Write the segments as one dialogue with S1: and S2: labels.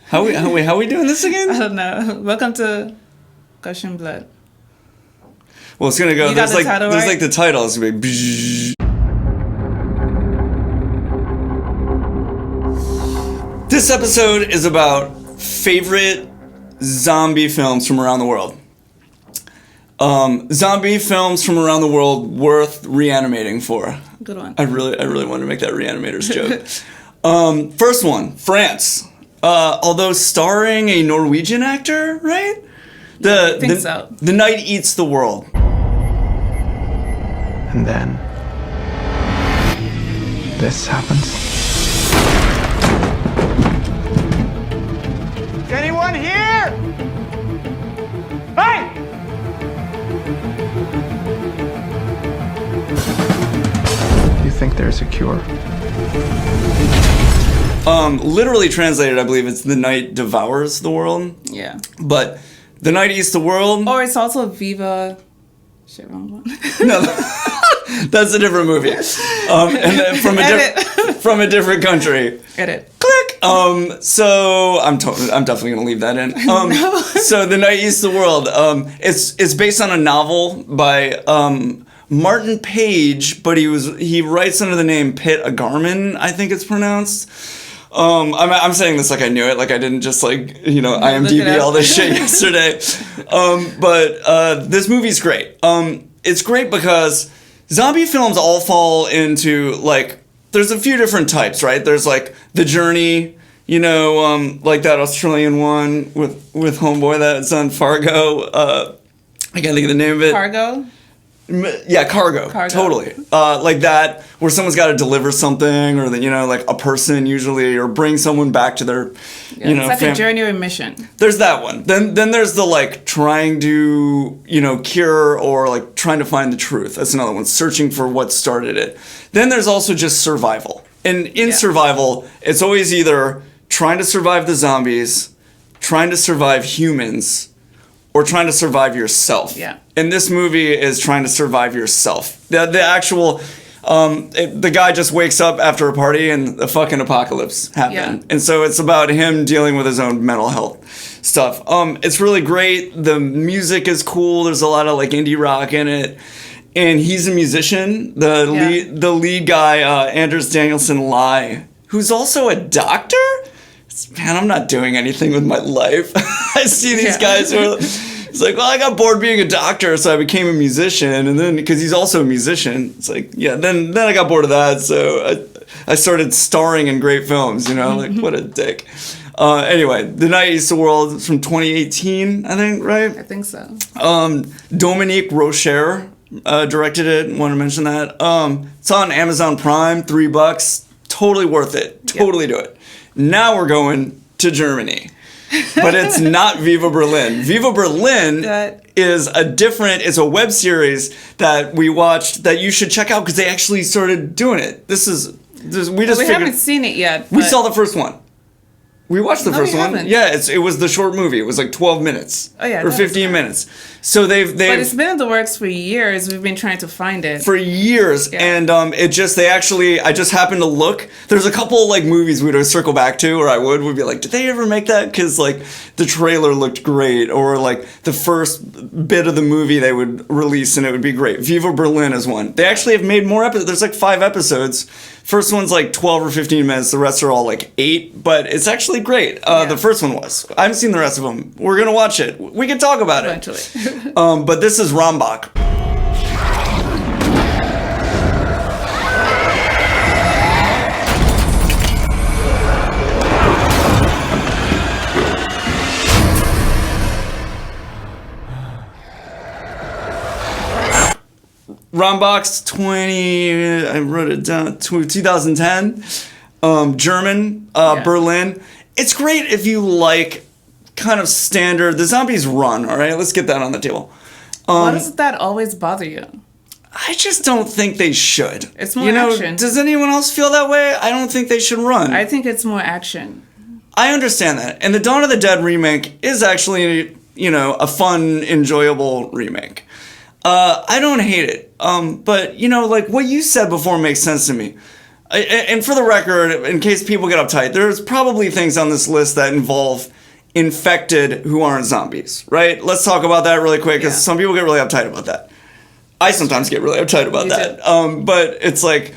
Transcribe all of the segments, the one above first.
S1: How we doing this again?
S2: I don't know. Welcome to Gushing Blood.
S1: Well, it's gonna go.
S2: There's
S1: like
S2: title,
S1: there's
S2: right?
S1: like the title. It's gonna be. Bzz. This episode is about favorite zombie films from around the world. Zombie films from around the world worth reanimating for.
S2: Good one.
S1: I really wanted to make that Reanimators joke. First one, France. Although starring a Norwegian actor, right?
S2: I think so.
S1: The Night Eats the World.
S3: And then this happens.
S4: Is anyone here? Hey!
S3: You think there's a cure?
S1: Literally translated, I believe it's The Night Devours the World.
S2: Yeah.
S1: But The Night Eats the World.
S2: Or it's also Viva. Shit, wrong one.
S1: No, that's a different movie. And then from a different country.
S2: Edit.
S1: Click. So I'm definitely gonna leave that in.
S2: No.
S1: So The Night Eats the World. It's based on a novel by Martin Page, but he writes under the name Pitt Agarman, I think it's pronounced. I'm saying this like I knew it, like I didn't just IMDb all this shit yesterday. But this movie's great. It's great because zombie films all fall into there's a few different types, right? There's like The Journey, like that Australian one with Homeboy that's on Fargo. I can't think of the name of it.
S2: Cargo?
S1: Yeah, cargo. Totally. Like that, where someone's got to deliver something, or like a person usually, or bring someone back to their,
S2: It's like a journey or a mission.
S1: There's that one. Then there's the trying to cure or trying to find the truth. That's another one. Searching for what started it. Then there's also just survival. And in survival, it's always either trying to survive the zombies, trying to survive humans, or trying to survive yourself.
S2: Yeah.
S1: And this movie is trying to survive yourself. The actual, the guy just wakes up after a party and the fucking apocalypse happened.
S2: Yeah.
S1: And so it's about him dealing with his own mental health stuff. It's really great. The music is cool. There's a lot of indie rock in it. And he's a musician. The lead guy, Anders Danielson Lai, who's also a doctor? Man, I'm not doing anything with my life. I see these guys who are, it's like, well, I got bored being a doctor, so I became a musician. And then, because he's also a musician, it's like, yeah, then I got bored of that, so I started starring in great films, what a dick. Anyway, The Night Eats the World is from 2018, I think, right?
S2: I think so.
S1: Dominique Rocher directed it, want to mention that. It's on Amazon Prime, $3, totally worth it, totally do it. Now we're going to Germany, but it's not Viva Berlin. Viva Berlin is it's a web series that we watched that you should check out because they actually started doing it. We
S2: haven't seen it yet.
S1: We saw the first one. We watched the first one.
S2: Haven't.
S1: Yeah, it was the short movie. It was 12 minutes.
S2: Oh, yeah,
S1: or 15 minutes. So they've
S2: But it's been in the works for years. We've been trying to find it.
S1: For years. Yeah. And I just happened to look. There's a couple movies we'd circle back to, or I would be like, did they ever make that? Because the trailer looked great, or the first bit of the movie they would release and it would be great. Viva Berlin is one. They actually have made more episodes. There's 5 episodes. First one's 12 or 15 minutes. The rest are all 8, but it's actually great. The first one was. I haven't seen the rest of them. We're going to watch it. We can talk about it.
S2: Eventually.
S1: But this is Rambach. Rambach's 2010, German, Berlin. It's great if you like kind of standard, the zombies run, all right? Let's get that on the table.
S2: Why does that always bother you?
S1: I just don't think they should.
S2: It's more action.
S1: Does anyone else feel that way? I don't think they should run.
S2: I think it's more action.
S1: I understand that. And the Dawn of the Dead remake is actually, a fun, enjoyable remake. I don't hate it. But, what you said before makes sense to me. And for the record, in case people get uptight, there's probably things on this list that involve infected who aren't zombies, right? Let's talk about that really quick, because some people get really uptight about that. I sometimes get really uptight about that. But it's like,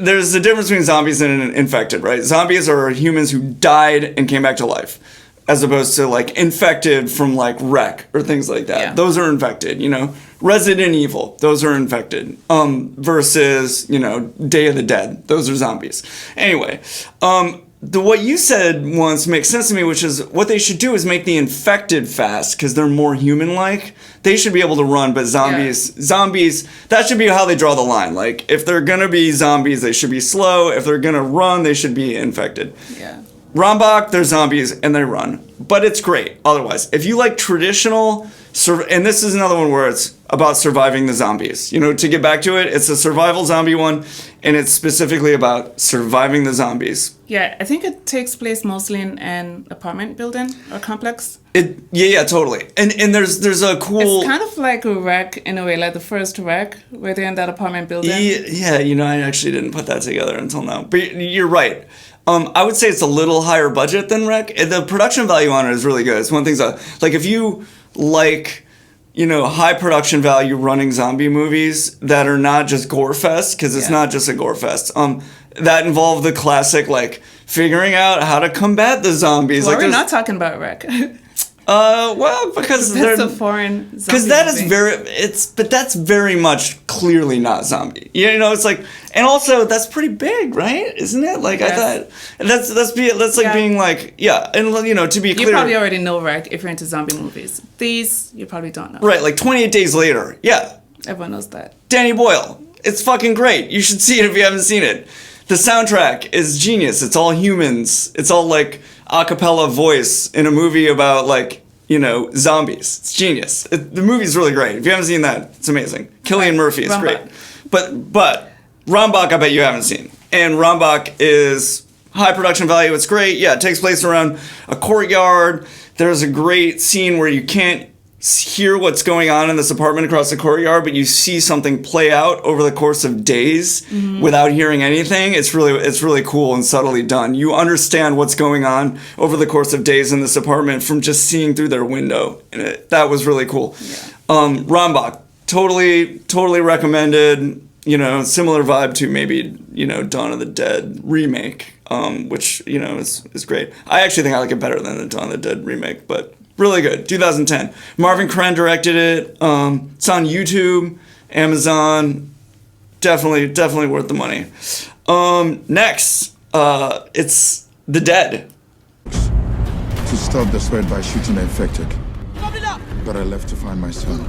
S1: there's a difference between zombies and infected, right? Zombies are humans who died and came back to life, as opposed to like infected from like wreck or things like that.
S2: Yeah.
S1: Those are infected, you know. Resident Evil, those are infected. Versus, you know, Day of the Dead, those are zombies. Anyway, what you said once makes sense to me, which is what they should do is make the infected fast because they're more human-like. They should be able to run, but zombies, that should be how they draw the line. Like, if they're gonna be zombies, they should be slow. If they're gonna run, they should be infected.
S2: Yeah.
S1: Rambach, they're zombies and they run, but it's great otherwise. If you like traditional, and this is another one where it's about surviving the zombies. You know, to get back to it, it's a survival zombie one, and it's specifically about surviving the zombies.
S2: Yeah, I think it takes place mostly in an apartment building or complex.
S1: Yeah, totally. And there's a cool.
S2: It's kind of like a wreck in a way, like the first wreck where they're in that apartment building.
S1: Yeah, you know, I actually didn't put that together until now. But you're right. I would say it's a little higher budget than Wreck. The production value on it is really good. It's one of the things like if you like, you know, high production value running zombie movies that are not just gore fest, because it's not just a gore fest. That involve the classic like figuring out how to combat the zombies.
S2: Well,
S1: like
S2: we're not talking about Wreck.
S1: Well, because
S2: that's a foreign zombie.
S1: Because that is but that's very much clearly not zombie. You know, it's like, and also that's pretty big, right? Isn't it? Like I thought that's like being like, yeah, and you know, to be clear,
S2: you probably already know Wreck if you're into zombie movies. These you probably don't know.
S1: Right, like 28 Days Later, yeah.
S2: Everyone knows that.
S1: Danny Boyle, it's fucking great. You should see it if you haven't seen it. The soundtrack is genius. It's all humans. It's all like a cappella voice in a movie about like, you know, zombies. It's genius. The movie's really great. If you haven't seen that, it's amazing. Cillian Murphy is great. But Rambach, I bet you haven't seen. And Rambach is high production value. It's great. Yeah, it takes place around a courtyard. There's a great scene where you can't hear what's going on in this apartment across the courtyard, but you see something play out over the course of days without hearing anything. It's really cool and subtly done. You understand what's going on over the course of days in this apartment from just seeing through their window. And that was really cool. Yeah. Rambach, totally recommended. You know, similar vibe to maybe, you know, Dawn of the Dead remake, which, you know, is great. I actually think I like it better than the Dawn of the Dead remake, but really good. 2010. Marvin Kren directed it. It's on YouTube, Amazon. Definitely worth the money. Next, it's The Dead.
S5: To stop the spread by shooting the infected. But I left to find my son.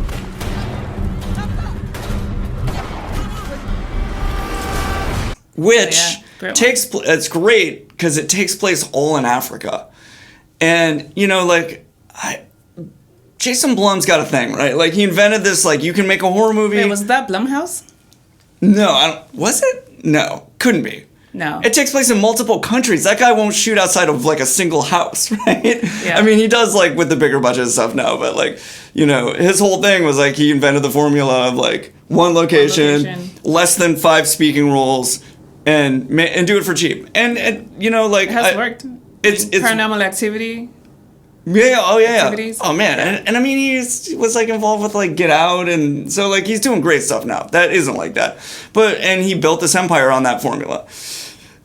S1: Which
S2: it's
S1: great because it takes place all in Africa. And, you know, like, Jason Blum's got a thing, right? Like, he invented this, like, you can make a horror movie.
S2: Wait, was that Blumhouse?
S1: No, was it? No, couldn't be.
S2: No.
S1: It takes place in multiple countries. That guy won't shoot outside of, like, a single house, right?
S2: Yeah.
S1: I mean, he does, like, with the bigger budget stuff now, but, like, you know, his whole thing was, like, he invented the formula of, like, one location. Less than 5 speaking roles, and do it for cheap. And you know, like...
S2: It has worked.
S1: It's
S2: Paranormal Activity.
S1: Yeah,
S2: Activities.
S1: Oh man, and I mean he was like involved with like Get Out, and so like he's doing great stuff now. That isn't like that, and he built this empire on that formula.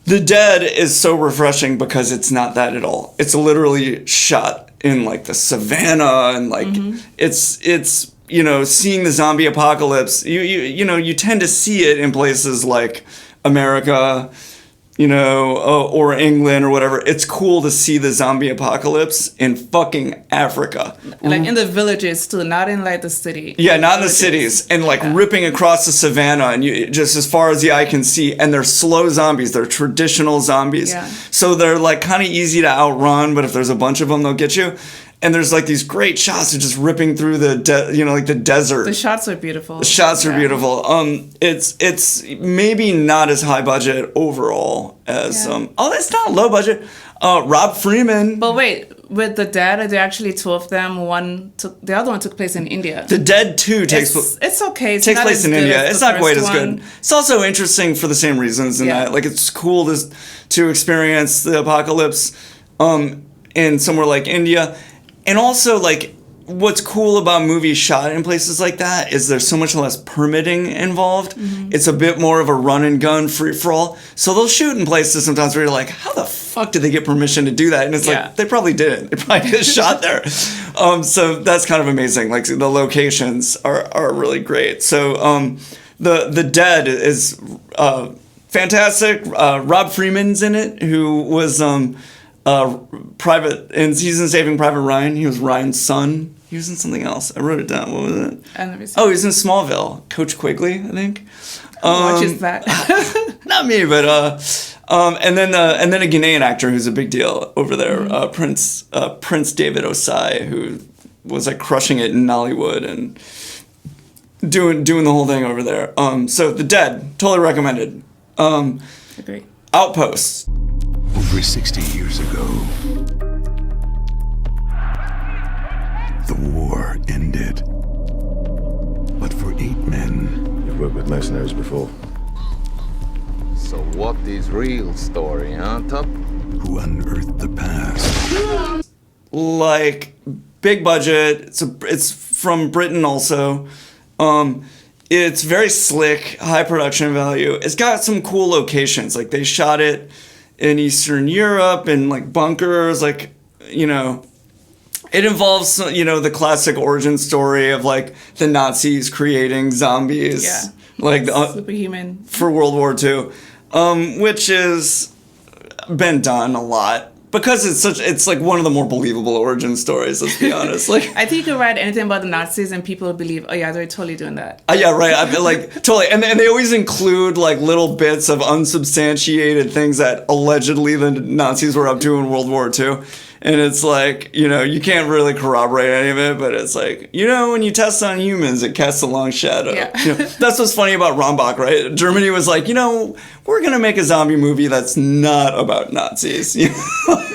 S1: The Dead is so refreshing because it's not that at all. It's literally shot in like the savannah, and like it's you know, seeing the zombie apocalypse. You know, you tend to see it in places like America, you know, or England or whatever. It's cool to see the zombie apocalypse in fucking Africa.
S2: Like in the villages too, not in like the city.
S1: Yeah, not in the cities. And like ripping across the savannah and just as far as the eye can see. And they're slow zombies. They're traditional zombies.
S2: Yeah.
S1: So they're like kind of easy to outrun, but if there's a bunch of them, they'll get you. And there's like these great shots of just ripping through the, you know, like the desert.
S2: The shots are beautiful.
S1: The shots are beautiful. It's maybe not as high budget overall as it's not low budget. Rob Freeman.
S2: But wait, with The Dead, there are actually two of them. The other one took place in India.
S1: The Dead 2
S2: it's okay. It's
S1: takes
S2: not
S1: place
S2: as
S1: in
S2: good
S1: India.
S2: as
S1: It's
S2: the
S1: not quite as
S2: first
S1: good.
S2: one.
S1: It's also interesting for the same reasons in
S2: Yeah.
S1: that, like, it's cool to experience the apocalypse in somewhere like India. And also, like, what's cool about movies shot in places like that is there's so much less permitting involved.
S2: Mm-hmm.
S1: It's a bit more of a run and gun free for all. So they'll shoot in places sometimes where you're like, how the fuck did they get permission to do that? And it's
S2: Yeah.
S1: like, they probably didn't. They probably just shot there. So that's kind of amazing. Like, the locations are really great. So the Dead is fantastic. Rob Freeman's in it, who was private in season Saving Private Ryan. He was Ryan's son. He was in something else. I wrote it down. What was it?
S2: I've never seen
S1: Oh, he's in Smallville. Coach Quigley, I think.
S2: Who watches that?
S1: Not me, but and then a Ghanaian actor who's a big deal over there, Prince David Osai, who was like crushing it in Nollywood and doing the whole thing over there. So The Dead, totally recommended.
S2: Agree.
S1: Outpost.
S6: Over 60 years ago, the war ended. But for 8 men
S7: You've worked with mercenaries before.
S8: So what is real story, huh, Tup?
S6: who unearthed the past,
S1: Like, big budget. It's from Britain also. It's very slick, high production value. It's got some cool locations. Like, they shot it in Eastern Europe in like bunkers, like, you know, it involves, you know, the classic origin story of like the Nazis creating zombies,
S2: Yeah.
S1: like
S2: Superhuman.
S1: for World War II, which has been done a lot because it's like one of the more believable origin stories. Let's be honest. Like,
S2: I think you could write anything about the Nazis and people would believe, oh yeah, they're totally doing that.
S1: yeah, right. I mean, like, totally. And they always include like little bits of unsubstantiated things that allegedly the Nazis were up to in World War II. And it's like, you know, you can't really corroborate any of it, but it's like, you know, when you test on humans, it casts a long shadow.
S2: Yeah.
S1: You know, that's what's funny about Rambach, right? Germany was like, you know, we're going to make a zombie movie that's not about Nazis. You know?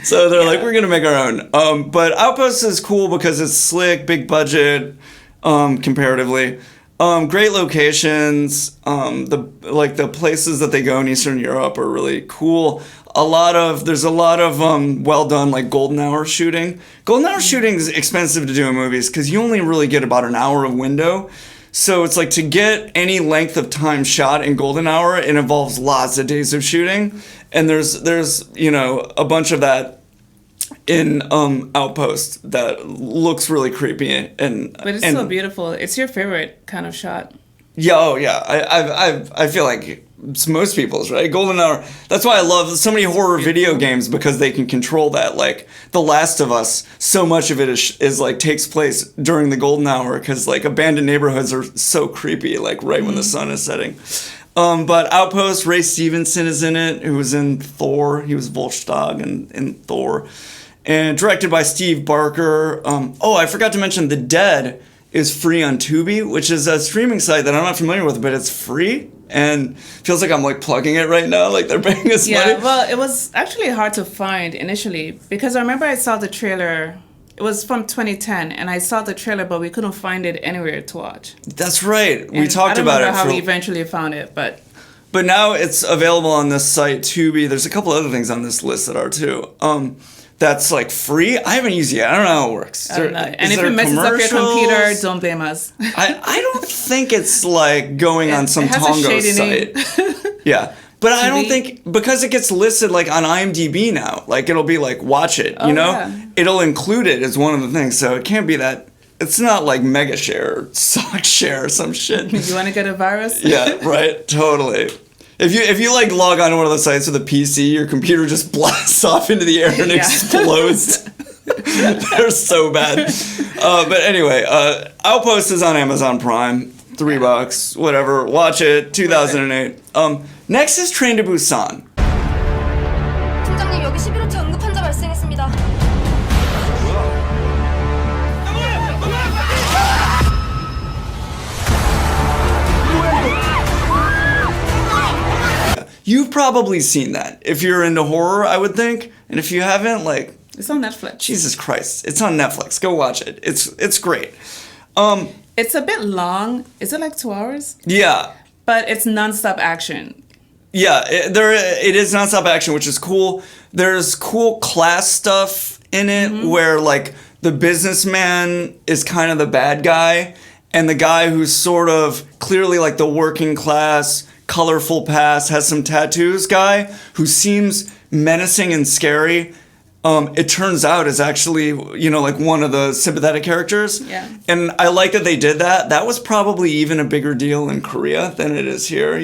S1: So they're like, we're going to make our own. But Outpost is cool because it's slick, big budget, comparatively. Great locations. The places that they go in Eastern Europe are really cool. There's a lot of well done like golden hour shooting. Golden hour shooting is expensive to do in movies because you only really get about an hour of window. So it's like to get any length of time shot in golden hour, it involves lots of days of shooting. And there's you know a bunch of that in Outpost that looks really creepy and
S2: But it's so beautiful. It's your favorite kind of shot.
S1: Yeah, oh yeah. I feel like it's most people's, right? Golden hour. That's why I love so many horror video games because they can control that. Like The Last of Us, so much of it is like takes place during the golden hour because like abandoned neighborhoods are so creepy, like right when the sun is setting. But Outpost, Ray Stevenson is in it, who was in Thor. He was Volstagg in Thor. And directed by Steve Barker. I forgot to mention The Dead is free on Tubi, which is a streaming site that I'm not familiar with, but it's free. And feels like I'm like plugging it right now, like they're paying us money.
S2: Yeah, well, it was actually hard to find initially because I remember I saw the trailer. It was from 2010, and I saw the trailer, but we couldn't find it anywhere to watch.
S1: That's right. We
S2: And
S1: talked about it.
S2: I don't remember how we eventually found it, but
S1: now it's available on this site, Tubi. There's a couple other things on this list that are too. That's like free. I haven't used it yet. I don't know how it works.
S2: I don't know. And if it messes up your computer, don't blame us.
S1: I don't think it's like going on some
S2: it has a
S1: Tongo
S2: shady
S1: site.
S2: name.
S1: Yeah. But I don't
S2: TV?
S1: think, because it gets listed like on IMDb now, like it'll be like, watch it, you know?
S2: Yeah.
S1: It'll include it as one of the things. So it can't be that, it's not like Mega Share or Sock Share or some shit.
S2: You want to get a virus?
S1: Yeah, right, totally. If you like log on to one of the sites with a PC, your computer just blasts off into the air and explodes. They're so bad. But anyway, Outpost is on Amazon Prime. $3, whatever. Watch it. 2008. Next is Train to Busan.
S9: 팀장님 여기 11호차 응급 환자 발생했습니다.
S1: You've probably seen that if you're into horror, I would think. And if you haven't, like,
S2: It's on Netflix.
S1: Jesus Christ. It's on Netflix. Go watch it. It's great.
S2: It's a bit long. Is it like 2 hours?
S1: Yeah.
S2: But it's nonstop action.
S1: Yeah, it is nonstop action, which is cool. There's cool class stuff in it where like the businessman is kind of the bad guy, and the guy who's sort of clearly like the working class, colorful past, has some tattoos guy who seems menacing and scary. It turns out is actually, like one of the sympathetic characters.
S2: Yeah.
S1: And I like that they did that. That was probably even a bigger deal in Korea than it is here,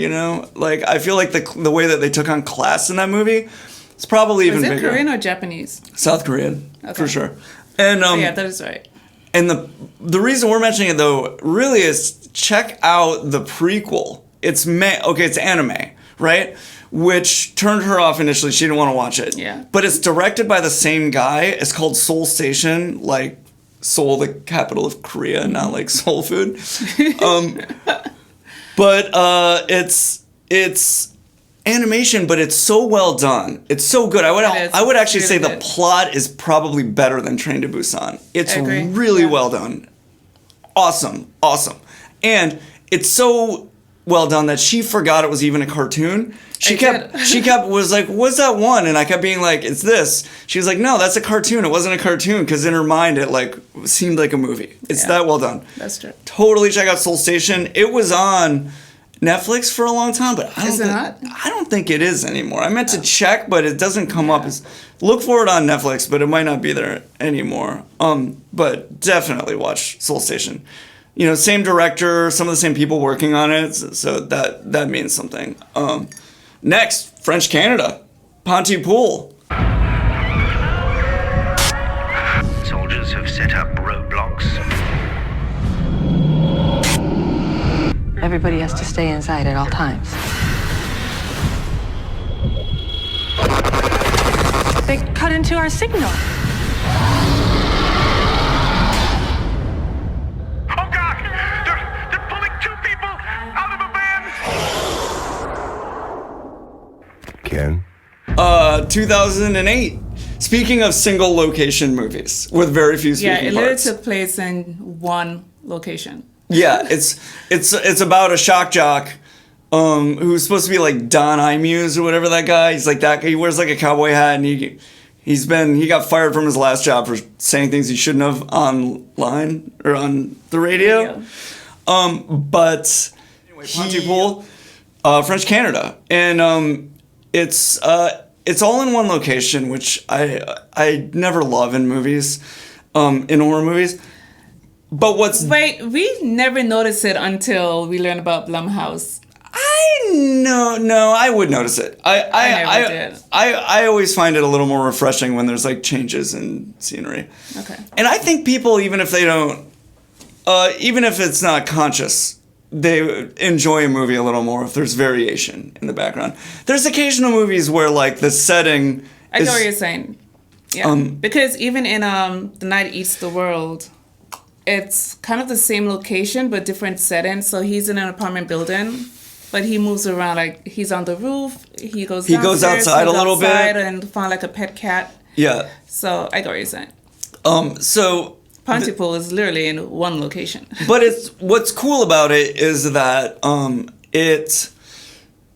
S1: Like, I feel like the way that they took on class in that movie is probably even bigger.
S2: Is it Korean or Japanese?
S1: South Korean, for sure. And
S2: yeah, that is right.
S1: And the reason we're mentioning it, though, really is check out the prequel. It's anime, right? Which turned her off initially. She didn't want to watch it.
S2: Yeah.
S1: But it's directed by the same guy. It's called Seoul Station, like Seoul, the capital of Korea, not like soul food. But it's animation, but it's so well done. It's so good. I would actually say the plot is probably better than Train to Busan. It's really well done. Awesome. And it's so well done that she forgot it was even a cartoon. She was like, what's that one? And I kept being like, it's this. She was like, no, that's a cartoon. It wasn't a cartoon, because in her mind it like seemed like a movie. It's that well done.
S2: That's true.
S1: Totally check out Seoul Station. It was on Netflix for a long time, but I don't think it is anymore. I meant to check, but it doesn't come up as. Look for it on Netflix, but it might not be there anymore. But definitely watch Seoul Station. Same director, some of the same people working on it, so that means something. Next, French Canada, Pontypool.
S7: Soldiers have set up roadblocks.
S10: Everybody has to stay inside at all times. They cut into our signal.
S7: Oh God! They're pulling 2 people out of a van!
S6: Ken?
S1: 2008. Speaking of single location movies with very few speaking parts.
S2: Yeah, it literally took place in one location.
S1: Yeah, it's about a shock jock who's supposed to be like Don Imus or whatever that guy. He's like that guy. He wears like a cowboy hat, and he got fired from his last job for saying things he shouldn't have online or on the radio. But anyway, Pontypool, French Canada, and it's all in one location, which I never love in movies, in horror movies. But
S2: Wait, we never noticed it until we learned about Blumhouse.
S1: I would notice it.
S2: I never did.
S1: I always find it a little more refreshing when there's like changes in scenery.
S2: Okay.
S1: And I think people, even if they don't, even if it's not conscious, they enjoy a movie a little more if there's variation in the background. There's occasional movies where like the setting.
S2: I know what you're saying. Yeah. Because even in The Night Eats the World, it's kind of the same location but different setting. So he's in an apartment building, but he moves around. Like he's on the roof. He goes
S1: outside a little bit
S2: and find like a pet cat.
S1: Yeah.
S2: So I get what you're saying.
S1: So
S2: Pontypool is literally in one location.
S1: But what's cool about it is that it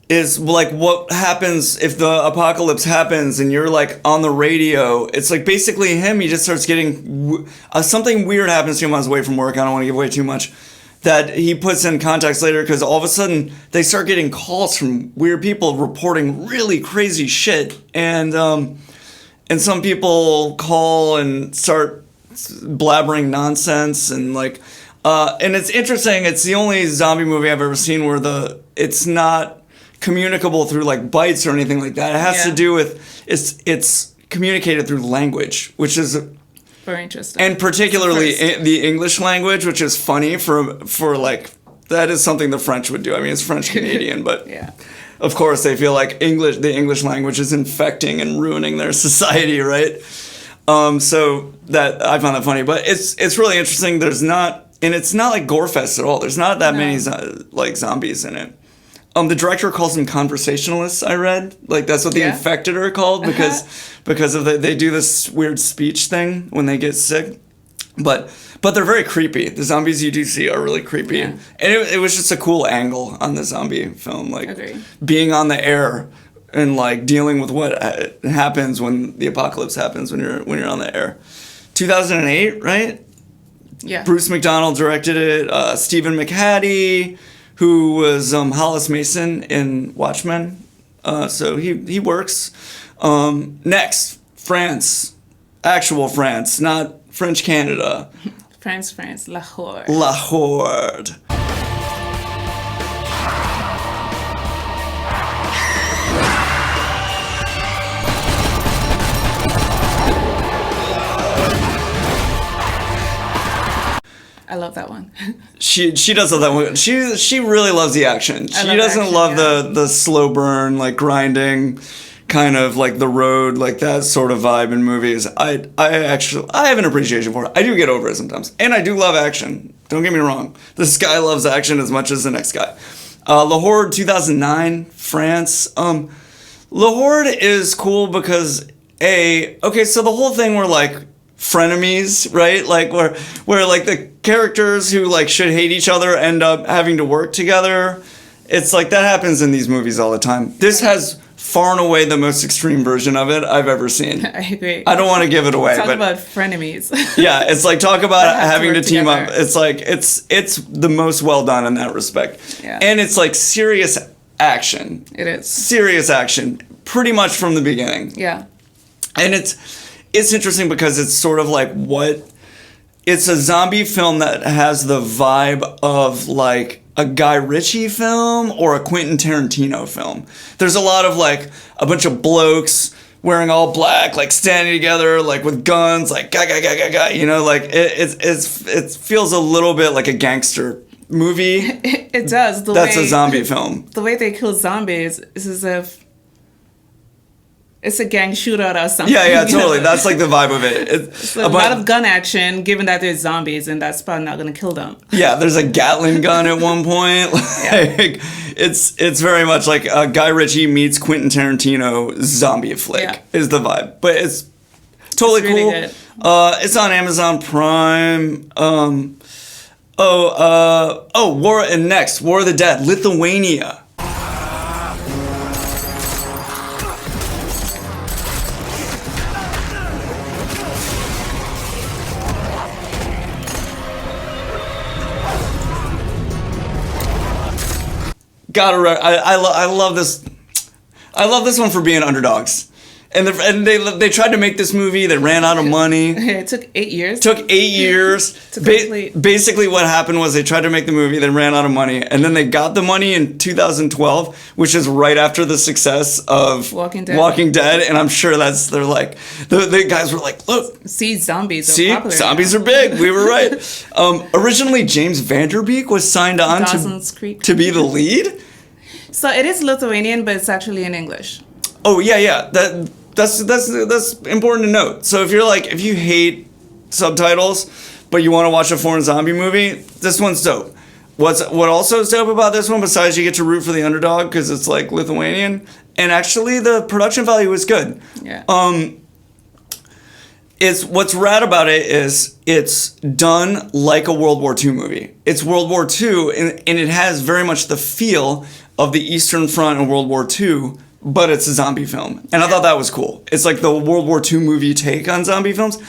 S1: is like what happens if the apocalypse happens and you're like on the radio. It's like basically him. He just starts getting something weird happens to him on his way from work. I don't want to give away too much. That he puts in context later because all of a sudden they start getting calls from weird people reporting really crazy shit, and some people call and start blabbering nonsense and like. And it's interesting. It's the only zombie movie I've ever seen where it's not communicable through like bites or anything like that. It has to do with it's communicated through language, which is
S2: very interesting.
S1: And particularly the English language, which is funny for like that is something the French would do. I mean, it's French Canadian, but of course they feel like the English language is infecting and ruining their society, right? So that I found that funny, but it's really interesting. And it's not like Gorefest at all. There's not that many like zombies in it. The director calls them conversationalists. I read like that's what the infected are called because of they do this weird speech thing when they get sick, but they're very creepy. The zombies you do see are really creepy, and it was just a cool angle on the zombie film, like being on the air and like dealing with what happens when the apocalypse happens when you're on the air. 2008, right?
S2: Yeah.
S1: Bruce McDonald directed it. Stephen McHattie, who was Hollis Mason in Watchmen. So he works. Next, France. Actual France, not French Canada.
S2: France, Lahore.
S1: Lahore.
S2: I love that one.
S1: She does love that one. She really loves the action. She doesn't love the slow burn, like grinding, kind of like the road, like that sort of vibe in movies. I have an appreciation for it. I do get over it sometimes, and I do love action. Don't get me wrong. This guy loves action as much as the next guy. Lahore, 2009, France. Lahore is cool because so the whole thing were like frenemies, right? Like where like the characters who like should hate each other end up having to work together. It's like that happens in these movies all the time. This has far and away the most extreme version of it I've ever seen.
S2: I agree.
S1: I don't want to give it away.
S2: Talk about frenemies.
S1: Yeah, it's like talk about having to team
S2: together.
S1: up. It's like it's the most well done in that respect.
S2: Yeah.
S1: And it's like serious action.
S2: It is.
S1: Serious action pretty much from the beginning.
S2: Yeah.
S1: And it's interesting because it's sort of like it's a zombie film that has the vibe of like a Guy Ritchie film or a Quentin Tarantino film. There's a lot of like a bunch of blokes wearing all black, like standing together, like with guns, like ga, you know, like it feels a little bit like a gangster movie.
S2: It does.
S1: That's a zombie film.
S2: The way they kill zombies is as if it's a gang shootout or something.
S1: Yeah, totally. That's like the vibe of it.
S2: It's a lot of gun action, given that there's zombies, and that's probably not going to kill them.
S1: Yeah, there's a Gatling gun at one point. Like, it's very much like Guy Ritchie meets Quentin Tarantino zombie flick is the vibe. But it's totally
S2: really
S1: cool.
S2: Good.
S1: It's on Amazon Prime. War of the Dead, Lithuania. I love this. I love this one for being underdogs, and they tried to make this movie. They ran out of money.
S2: It took 8 years.
S1: Basically, what happened was they tried to make the movie. They ran out of money, and then they got the money in 2012, which is right after the success of Walking Dead. And I'm sure they're like the guys were like, look,
S2: zombies are popular.
S1: Zombies are big. We were right. Originally, James Vanderbeek was signed on to be the lead.
S2: So it is Lithuanian, but it's actually in English.
S1: Oh yeah. That's important to note. So if you hate subtitles, but you want to watch a foreign zombie movie, this one's dope. What also is dope about this one, besides you get to root for the underdog because it's like Lithuanian, and actually the production value is good.
S2: Yeah.
S1: It's what's rad about it is it's done like a World War II movie. It's World War II, and it has very much the feel of the Eastern Front and World War II, but it's a zombie film. And I thought that was cool. It's like the World War II movie take on zombie films,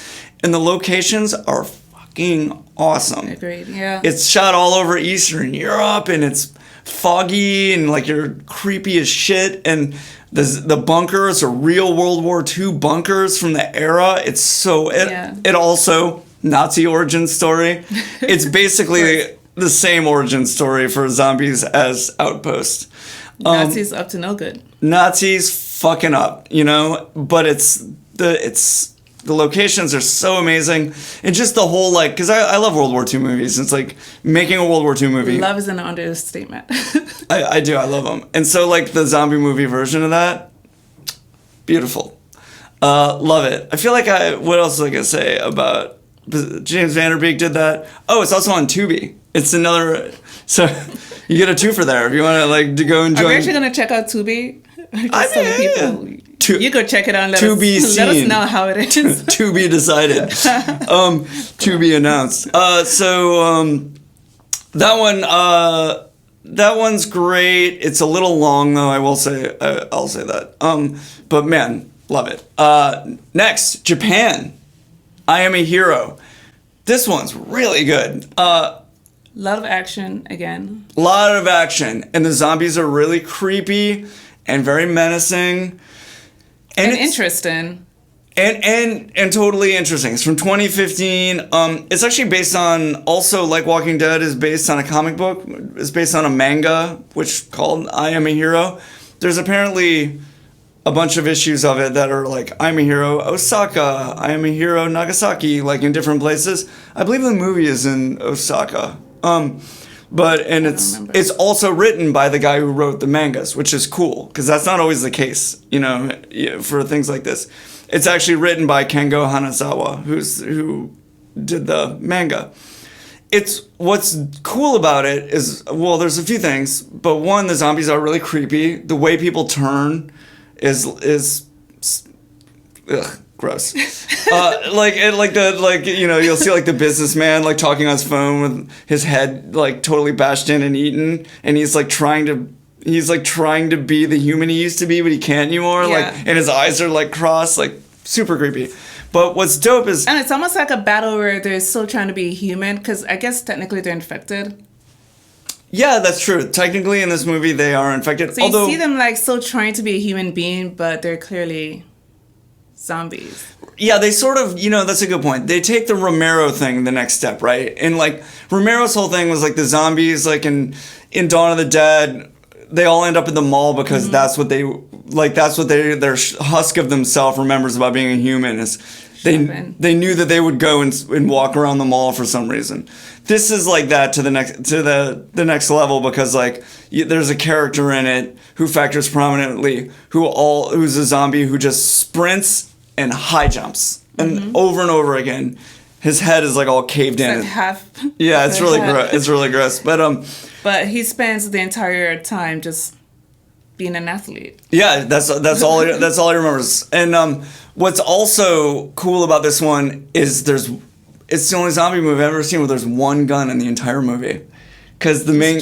S1: and the locations are fucking awesome.
S2: Agreed, yeah.
S1: It's shot all over Eastern Europe, and it's foggy, and like you're creepy as shit, and the bunkers are real World War II bunkers from the era. It's so... It also... Nazi origin story. It's basically the same origin story for zombies as Outpost.
S2: Nazis up to no good.
S1: Nazis fucking up, you know? But the locations are so amazing. And just the whole, like... Because I love World War II movies. It's like making a World War II movie.
S2: Love is an understatement.
S1: I do. I love them. And so, like, the zombie movie version of that, beautiful. Love it. I feel like what else was I going to say about... James Vanderbeek did that. Oh, it's also on Tubi. It's another So you get a twofer there if you want to like to go enjoy.
S2: Are we actually gonna check out Tubi? Just so the people, you go check it out. And let us know how it is.
S1: To be decided. To be announced. That one's great. It's a little long though. I will say. I'll say that. But man, love it. Next, Japan. I Am a Hero. This one's really good.
S2: Lot of action again.
S1: Lot of action, and the zombies are really creepy and very menacing,
S2: and interesting.
S1: And totally interesting. It's from 2015. It's actually based on, also like Walking Dead is based on a comic book. It's based on a manga, which called I Am a Hero. There's apparently a bunch of issues of it that are like I'm a Hero Osaka, I Am a Hero Nagasaki, like in different places. I believe the movie is in Osaka. It's also written by the guy who wrote the mangas, which is cool because that's not always the case, for things like this. It's actually written by Kengo Hanazawa, who did the manga. It's what's cool about it is, well, there's a few things, but one, the zombies are really creepy. The way people turn is gross. You'll see like the businessman like talking on his phone with his head like totally bashed in and eaten, and he's trying to be the human he used to be, but he can't anymore.
S2: Yeah.
S1: And his eyes are like crossed, like super creepy. But what's dope is,
S2: and it's almost like a battle where they're still trying to be human because I guess technically they're infected.
S1: Yeah, that's true. Technically, in this movie, they are infected.
S2: So you see them like still trying to be a human being, but they're clearly zombies.
S1: Yeah, they sort of, that's a good point. They take the Romero thing the next step, right? And like Romero's whole thing was like the zombies, like in Dawn of the Dead, they all end up in the mall because that's what their husk of themselves remembers about being a human is they knew that they would go and walk around the mall for some reason. This is like that to the next level because like there's a character in it who factors prominently who's a zombie who just sprints and high jumps and over again. His head is like all caved in.
S2: Like half.
S1: Yeah, it's really gross. It's really gross.
S2: But he spends the entire time just being an athlete.
S1: Yeah, that's all he remembers. And what's also cool about this one is it's the only zombie movie I've ever seen where there's one gun in the entire movie. Because it's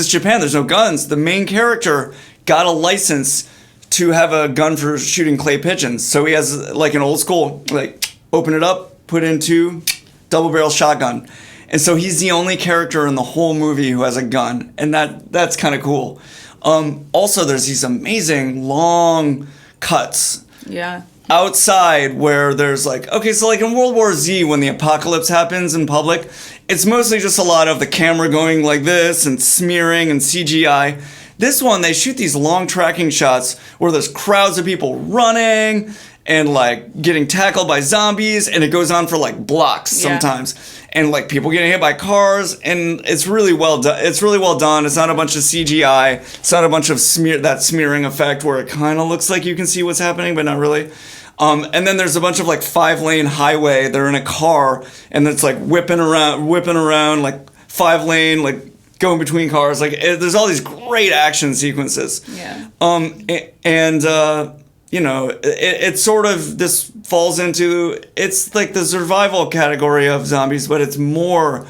S1: Japan. There's no guns. The main character got a license to have a gun for shooting clay pigeons. So he has like an old school, like open it up, put into double barrel shotgun. And so he's the only character in the whole movie who has a gun. And that's kind of cool. Also, there's these amazing long cuts.
S2: Yeah.
S1: Outside where there's like, okay, so like in World War Z when the apocalypse happens in public, it's mostly just a lot of the camera going like this and smearing and CGI. This one, they shoot these long tracking shots where there's crowds of people running and like getting tackled by zombies, and it goes on for like blocks sometimes. And like people getting hit by cars, and it's really well done. It's really well done. It's not a bunch of CGI. It's not a bunch of smearing effect where it kind of looks like you can see what's happening, but not really. And then there's a bunch of like 5-lane highway. They're in a car, and it's like whipping around like 5-lane, like going between cars. Like there's all these great action sequences.
S2: Yeah.
S1: It sort of, this falls into, it's like the survival category of zombies, but it's more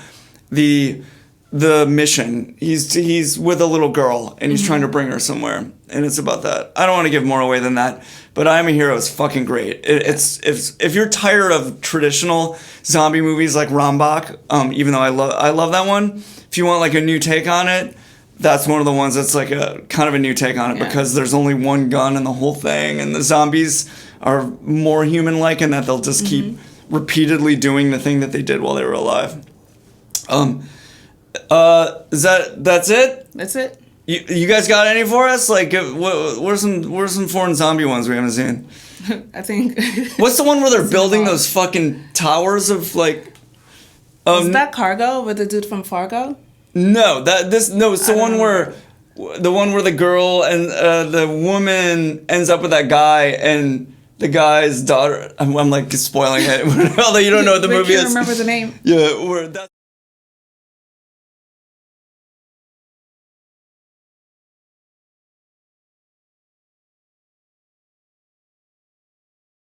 S1: the mission. He's with a little girl and he's trying to bring her somewhere, and it's about that. I don't want to give more away than that, but I Am a Hero is fucking great. If you're tired of traditional zombie movies like Rambach, even though I love that one, if you want like a new take on it, that's one of the ones that's like a kind of a new take on it because there's only one gun in the whole thing, and the zombies are more human-like in that they'll just keep repeatedly doing the thing that they did while they were alive. That's it?
S2: That's it.
S1: You guys got any for us? Like, where's some foreign zombie ones we haven't seen?
S2: I think.
S1: What's the one where they're building those fucking towers of like?
S2: Is that Cargo with the dude from Fargo?
S1: No, it's the one where the girl and the woman ends up with that guy and the guy's daughter. I'm like spoiling it, although you don't know what the movie is.
S2: I can't remember the name.
S1: Yeah,